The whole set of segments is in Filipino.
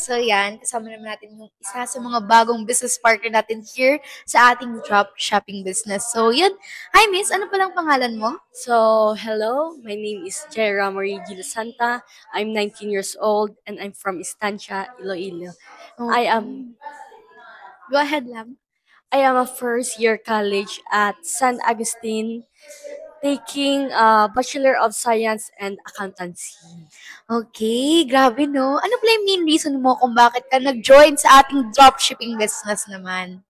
So yan, kasama naman natin yung isa sa mga bagong business partner natin here sa ating drop shopping business. So yun, hi Miss, ano palang pangalan mo? So, hello, my name is Jaira Marie Gila Santa. I'm 19 years old and I'm from Estancia, Iloilo. I am Okay. Go ahead lang. I am a first year college at San Agustin taking a Bachelor of Science and Accountancy. Okay, grabe no. Ano pala yung main reason mo kung bakit ka nag-join sa ating dropshipping business naman?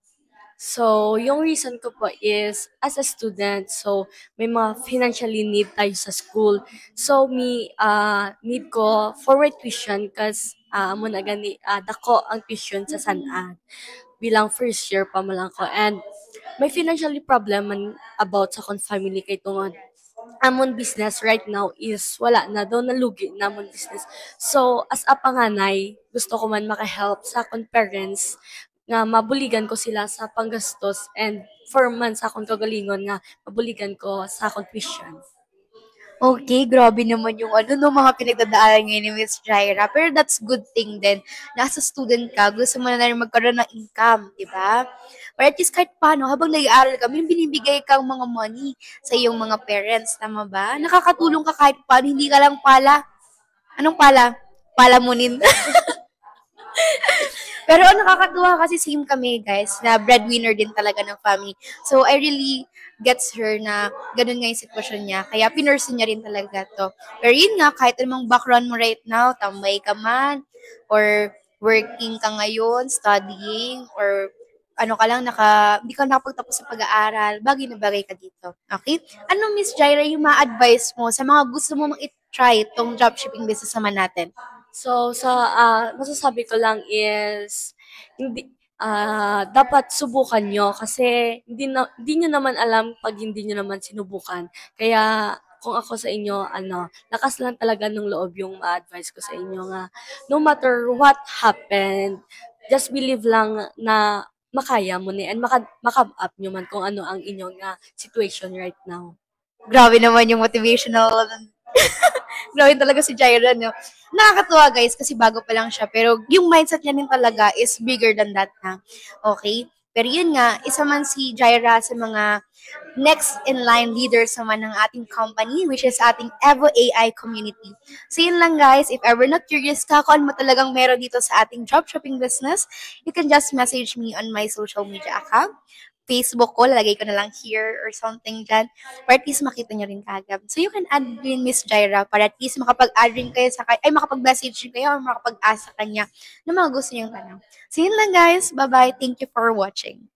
So, yung reason ko po is, as a student, so, may mga financially need tayo sa school. So, need ko forward tuition kasi amo na gani, dako ang tuition sa Sanad. Bilang first year pa mo lang ko. And, may financially problem man about sa kon family kay tungod amon business right now is wala na daw nalugi na amon business. So as a panganay, gusto ko man maka-help sa akong parents nga mabuligan ko sila sa panggastos and 4 months akong kagalingon nga mabuligan ko sa akong tuition. Okay, grabe naman yung ano, no, mga pinagdadaanan ngayon ni Miss Jaira. Pero that's good thing din. Nasa student ka, gusto mo na rin magkaroon ng income, di ba? Or at least kahit paano, habang nag-aaral ka, may binibigay kang mga money sa iyong mga parents, tama ba? Nakakatulong ka kahit paano, hindi ka lang pala. Anong pala? Palamunin. Pero nakakatuwa kasi same kami, guys, na breadwinner din talaga ng family. So, I really gets her na ganun nga yung sitwasyon niya. Kaya pinursu niya rin talaga to. Pero yun nga, kahit anong background mo right now, tambay ka man, or working ka ngayon, studying, or ano ka lang, hindi ka nakapagtapos sa pag-aaral, bagay na bagay ka dito. Okay? Ano, Miss Jaira, yung ma-advise mo sa mga gusto mo mag-try itong dropshipping business naman natin? So sa masasabi ko lang is hindi dapat subukan nyo kasi hindi nyo naman alam pag hindi nyo naman sinubukan. Kaya kung ako sa inyo, lakas lang talaga ng loob yung ma-advise ko sa inyo nga no matter what happened, just believe lang na makaya mo ni and maka-up nyo man kung ano ang inyong situation right now. Grabe naman yung motivational. Grabe talaga si Jaira, no? Nakakatuwa, guys, kasi bago pa lang siya. Pero yung mindset niya din talaga is bigger than that na. Okay? Pero yun nga, isa man si Jaira sa mga next in line leaders naman ng ating company, which is ating Evo AI community. So yun lang, guys. If ever not curious ka kung ano mo talagang meron dito sa ating dropshipping business, you can just message me on my social media account. Facebook ko, lalagay ko na lang here or something dyan. Or at least makita nyo rin kagad. So you can add rin Miss Jaira para at least makapag-add rin kayo makapag-message rin kayo or makapag-ask sa kanya na mga gusto niyong tanong. So yun lang, guys. Bye-bye. Thank you for watching.